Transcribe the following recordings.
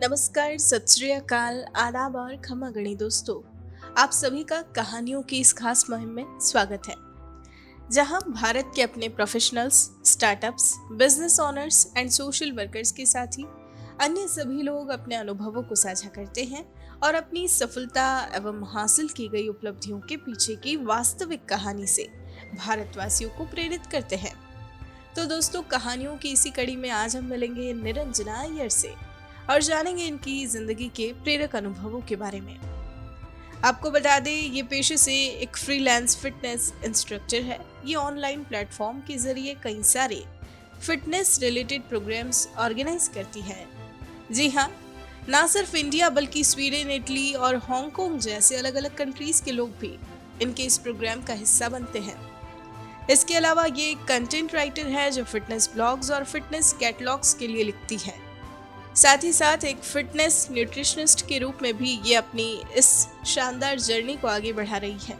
नमस्कार, सत श्री अकाल, आदाब और खमा गणी दोस्तों। आप सभी का कहानियों की इस खास मुहिम में स्वागत है, जहां भारत के अपने professionals, startups, business owners and social workers के साथ ही अन्य सभी लोग अपने अनुभवों को साझा करते हैं और अपनी सफलता एवं हासिल की गई उपलब्धियों के पीछे की वास्तविक कहानी से भारतवासियों को प्रेरित करते हैं। तो दोस्तों, कहानियों की इसी कड़ी में आज हम मिलेंगे निरंजना अय्यर से और जानेंगे इनकी जिंदगी के प्रेरक अनुभवों के बारे में। आपको बता दें, ये पेशे से एक फ्रीलांस फिटनेस इंस्ट्रक्टर है। ये ऑनलाइन प्लेटफॉर्म के जरिए कई सारे फिटनेस रिलेटेड प्रोग्राम्स ऑर्गेनाइज करती है। जी हाँ, ना सिर्फ इंडिया बल्कि स्वीडन, इटली और हांगकांग जैसे अलग अलग कंट्रीज के लोग भी इनके इस प्रोग्राम का हिस्सा बनते हैं। इसके अलावा ये एक कंटेंट राइटर है जो फिटनेस ब्लॉग्स और फिटनेस कैटलॉग्स के लिए लिखती है। साथ ही साथ एक फिटनेस न्यूट्रिशनिस्ट के रूप में भी ये अपनी इस शानदार जर्नी को आगे बढ़ा रही है।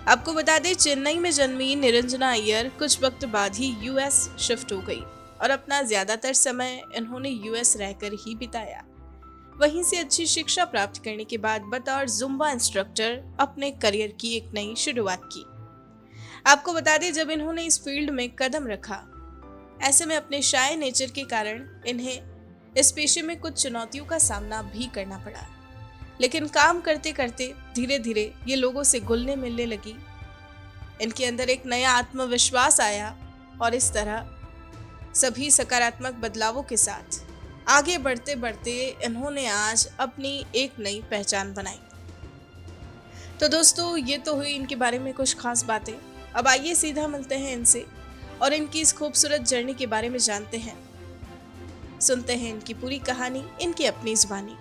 आपको बता दें, चेन्नई में जन्मी निरंजना अय्यर कुछ वक्त बाद ही यूएस शिफ्ट हो गई और अपना ज्यादातर समय इन्होंने यूएस रहकर ही बिताया। वहीं से अच्छी शिक्षा प्राप्त करने के बाद बतौर जुम्बा इंस्ट्रक्टर अपने करियर की एक नई शुरुआत की। आपको बता दें, जब इन्होंने इस फील्ड में कदम रखा, ऐसे में अपने शाय नेचर के कारण इन्हें इस पेशे में कुछ चुनौतियों का सामना भी करना पड़ा, लेकिन काम करते करते धीरे धीरे ये लोगों से घुलने मिलने लगी। इनके अंदर एक नया आत्मविश्वास आया और इस तरह सभी सकारात्मक बदलावों के साथ आगे बढ़ते बढ़ते इन्होंने आज अपनी एक नई पहचान बनाई। तो दोस्तों, ये तो हुई इनके बारे में कुछ खास बातें। अब आइए सीधा मिलते हैं इनसे और इनकी इस खूबसूरत जर्नी के बारे में जानते हैं। सुनते हैं इनकी पूरी कहानी इनकी अपनी जुबानी।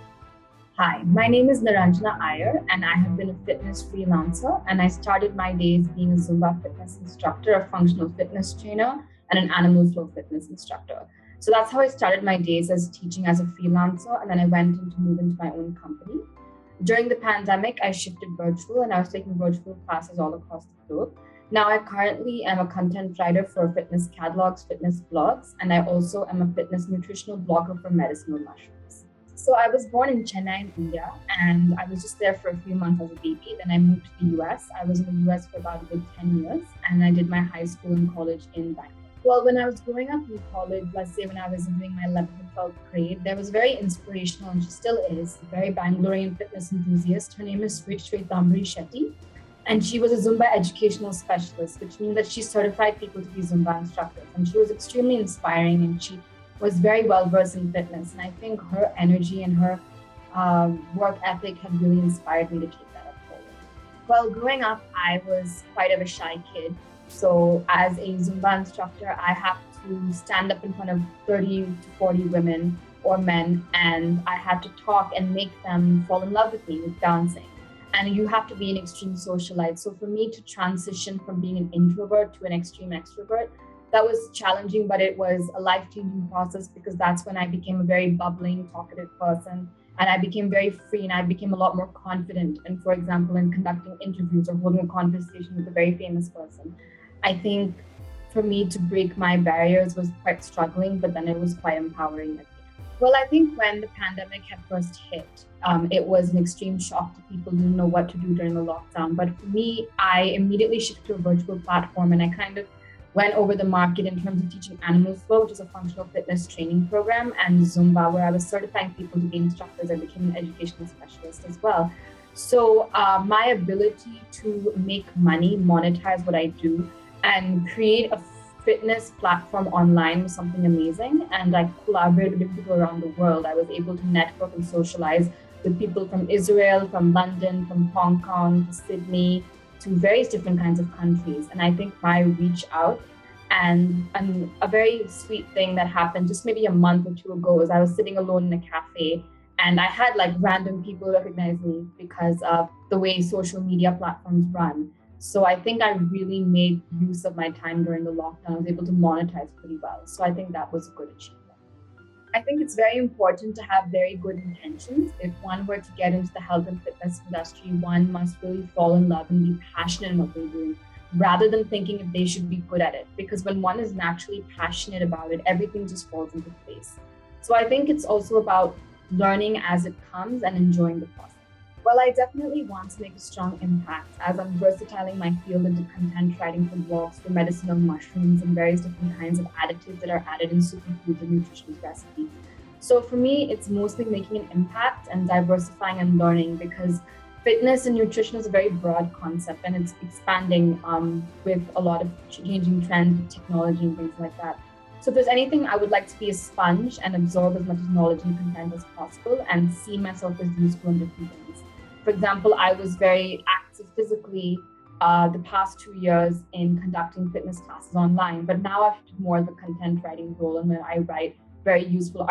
Hi, my name is Niranjana Iyer and I have been a fitness freelancer, and I started my days being a Zumba fitness instructor, a functional fitness trainer and an animal flow fitness instructor. So that's how I started my days, as teaching as a freelancer, and then I went to move into my own company. During the pandemic, I shifted virtual and I was taking virtual classes all across the globe. Now I currently am a content writer for fitness catalogs, fitness blogs, and I also am a fitness nutritional blogger for medicinal mushrooms. So I was born in Chennai, India, and I was just there for a few months as a baby. Then I moved to the US. I was in the US for about a good 10 years, and I did my high school and college in Bangalore. Well, when I was growing up in college, let's say when I was doing my 11th and 12th grade, there was a very inspirational, and she still is, a very Bangalorean fitness enthusiast. Her name is Shwetambari Shetty. And she was a Zumba educational specialist, which means that she certified people to be Zumba instructors. And she was extremely inspiring, and she was very well versed in fitness. And I think her energy and her work ethic have really inspired me to take that up forward. Well, growing up, I was quite of a shy kid. So as a Zumba instructor, I have to stand up in front of 30 to 40 women or men, and I had to talk and make them fall in love with me with dancing. And you have to be an extreme socialite. So for me to transition from being an introvert to an extreme extrovert, that was challenging, but it was a life-changing process, because that's when I became a very bubbling, talkative person, and I became very free, and I became a lot more confident. And for example, in conducting interviews or holding a conversation with a very famous person, I think for me to break my barriers was quite struggling, but then it was quite empowering. Well, I think when the pandemic had first hit, it was an extreme shock to people who didn't know what to do during the lockdown. But for me, I immediately shifted to a virtual platform, and I kind of went over the market in terms of teaching Animal Flow, which is a functional fitness training program, and Zumba, where I was certifying people to be instructors. I became an educational specialist as well. So my ability to make money, monetize what I do, and create a fitness platform online was something amazing. And I collaborated with people around the world. I was able to network and socialize with people from Israel, from London, from Hong Kong, to Sydney, to various different kinds of countries. And I think my reach out, and a very sweet thing that happened just maybe a month or two ago, is I was sitting alone in a cafe, and I had like random people recognize me because of the way social media platforms run. So I think I really made use of my time during the lockdown. I was able to monetize pretty well. So I think that was a good achievement. I think it's very important to have very good intentions. If one were to get into the health and fitness industry, one must really fall in love and be passionate in what they're doing, rather than thinking if they should be good at it. Because when one is naturally passionate about it, everything just falls into place. So I think it's also about learning as it comes and enjoying the process. Well, I definitely want to make a strong impact as I'm versatiling my field into content writing for blogs for medicinal mushrooms and various different kinds of additives that are added in superfoods and nutritionist recipes. So for me, it's mostly making an impact and diversifying and learning, because fitness and nutrition is a very broad concept and it's expanding with a lot of changing trends, technology and things like that. So if there's anything, I would like to be a sponge and absorb as much knowledge and content as possible and see myself as useful in different things. For example, I was very active physically the past 2 years in conducting fitness classes online, but now I've did more of a content writing role, and where I write very useful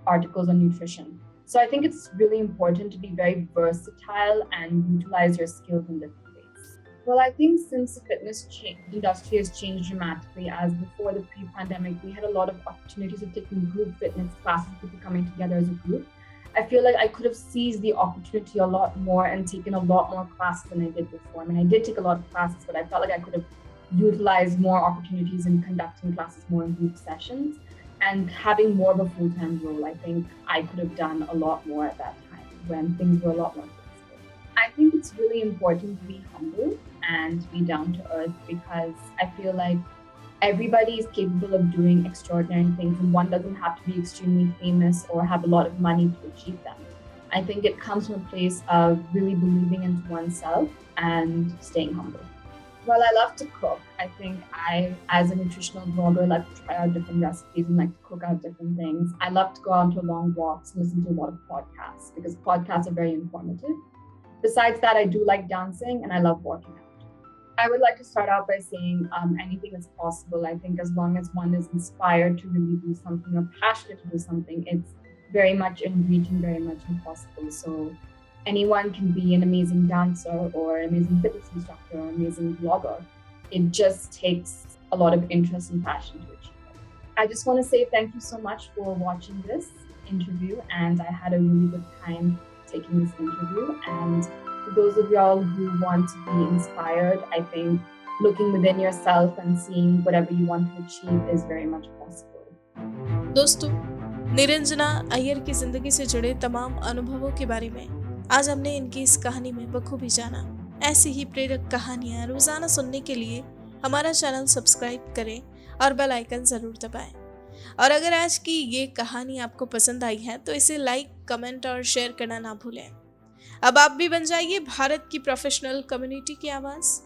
articles on nutrition. So I think it's really important to be very versatile and utilize your skills in different ways. Well, I think since the fitness industry has changed dramatically, as before the pre-pandemic, we had a lot of opportunities of taking group fitness classes, people coming together as a group. I feel like I could have seized the opportunity a lot more and taken a lot more classes than I did before. I mean, I did take a lot of classes, but I felt like I could have utilized more opportunities in conducting classes more in group sessions and having more of a full-time role. I think I could have done a lot more at that time when things were a lot more flexible. I think it's really important to be humble and to be down to earth, because I feel like everybody is capable of doing extraordinary things, and one doesn't have to be extremely famous or have a lot of money to achieve them. I think it comes from a place of really believing into oneself and staying humble. Well, I love to cook. I think I, as a nutritional blogger, like to try out different recipes and like to cook out different things. I love to go out to long walks and listen to a lot of podcasts, because podcasts are very informative. Besides that, I do like dancing and I love working out. I would like to start out by saying anything is possible. I think as long as one is inspired to really do something or passionate to do something, it's very much in reach and very much impossible. So anyone can be an amazing dancer or an amazing fitness instructor or amazing blogger. It just takes a lot of interest and passion to achieve it. I just want to say thank you so much for watching this interview, and I had a really good time taking this interview. And for those of y'all who want to be inspired, I think looking within yourself and seeing whatever you want to achieve is very much possible. दोस्तों, निरंजना अय्यर की जिंदगी से जुड़े तमाम अनुभवों के बारे में आज हमने इनकी इस कहानी में बखूबी जाना। ऐसी ही प्रेरक कहानियाँ रोजाना सुनने के लिए हमारा चैनल सब्सक्राइब करें और बेल आइकन ज़रूर दबाएं। और अगर आज की ये कहानी आपको पसंद आई है तो इसे लाइक, कमेंट और शेयर करना ना भूलें। अब आप भी बन जाइए भारत की प्रोफेशनल कम्युनिटी की आवाज़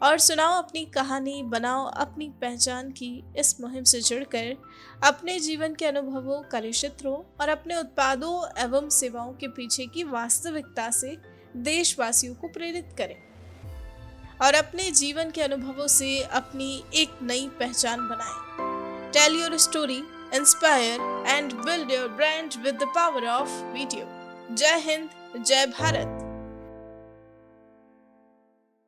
और सुनाओ अपनी कहानी, बनाओ अपनी पहचान की इस मुहिम से जुड़कर अपने जीवन के अनुभवों, कार्यक्षेत्रों और अपने उत्पादों एवं सेवाओं के पीछे की वास्तविकता से देशवासियों को प्रेरित करें और अपने जीवन के अनुभवों से अपनी एक नई पहचान बनाएं। Tell your story, inspire and build your brand with the power of video. जय हिंद, जय भारत।